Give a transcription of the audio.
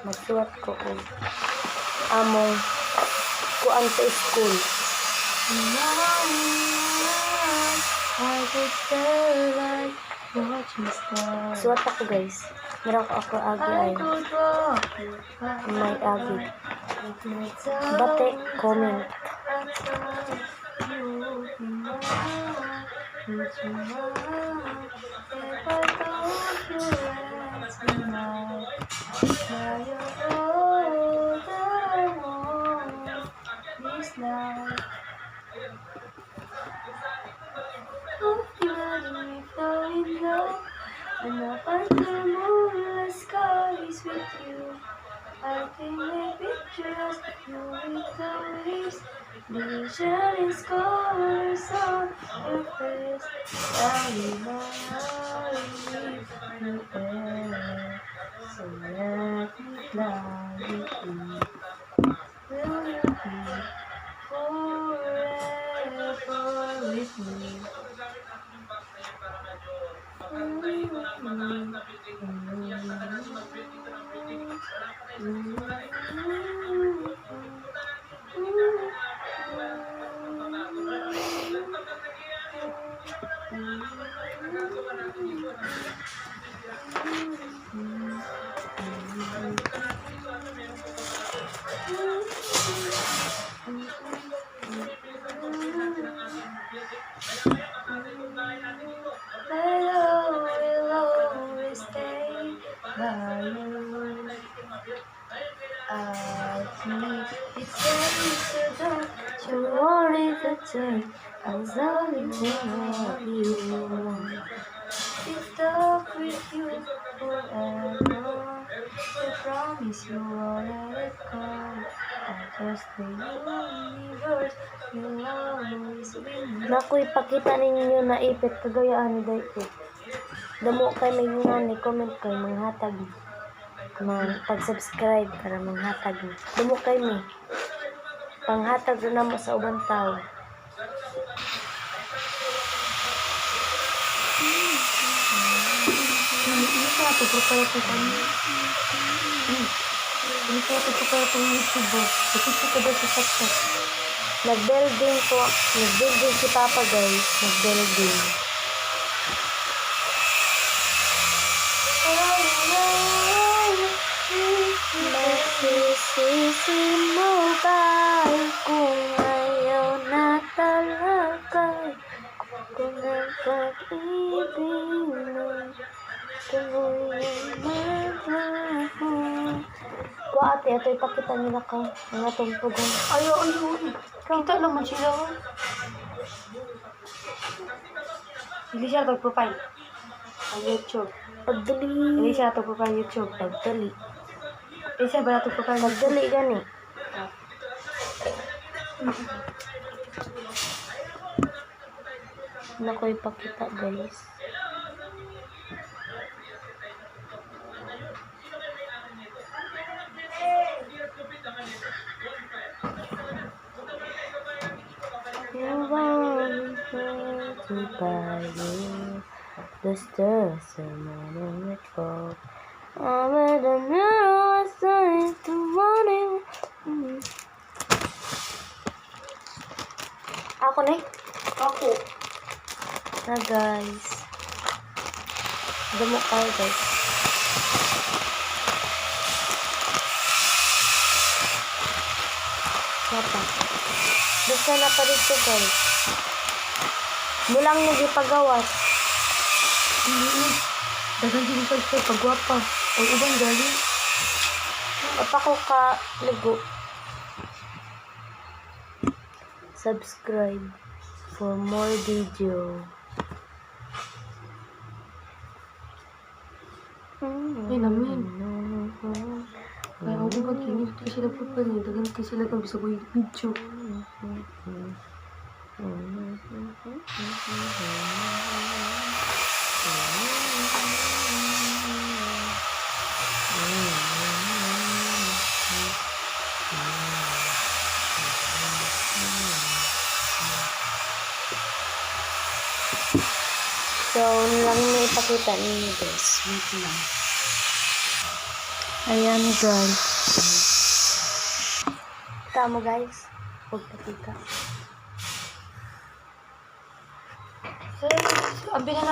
magsuwat ko og among kuan sa school. Suwat ako guys. Meron ko ako agi ay. May agi. Bate, comment. And up under the moonless skies with you, I can make pictures of you with the waves, the shining scars on your face. I will not leave you ever, so let me fly with you. Will you be forever with me? I was only what you want. It's stuck with you forever. I promise you won't let it go. I trust the universe will always win. Naku, ipakita ninyo na ipit kagayaan ni Dayko. Damo kay may ni comment kay manghatag man pag-subscribe para manghatag ni. Damo kay mi panghatag na mo sa ubang tao. Ini sa ato prepare ko kami. Ini sa ato prepare ko YouTube. Ito ko ba sa success. Nag-building si Papa guys. Nag-building. Masisisi mo ba kung ayaw na talaga kung ang pag-ibig mo tuloy ang maglaho. Ate, ito ipakita nila ka mga tumpugan. Ayaw. Kita naman sila. Hindi siya tag-profile. Ang YouTube. Pagdali. Hindi siya tag-profile YouTube. Pagdali. Hindi siya ba tag-profile Pagdali gani. Naku, ipakita guys. You want to buy you the stars and morning it fall. I'm at the mirror, I say the morning. Ako na Ako. na guys. Damo kayo guys. Napa. Basta na pa dito guys. Mulang nagipagawas. Hindi. Dagan din ko sa pagwapa. Ang ubang galing. Apa ko ka ligo. Subscribe for more video. Ay namin. Kaya ako ba kini ito sila propane. Dagan kasi sila kang bisa ko video. So, lang may ipakita ninyo guys. Wait lang. Ayan guys. Tama guys. Huwag patika. Sir, abi na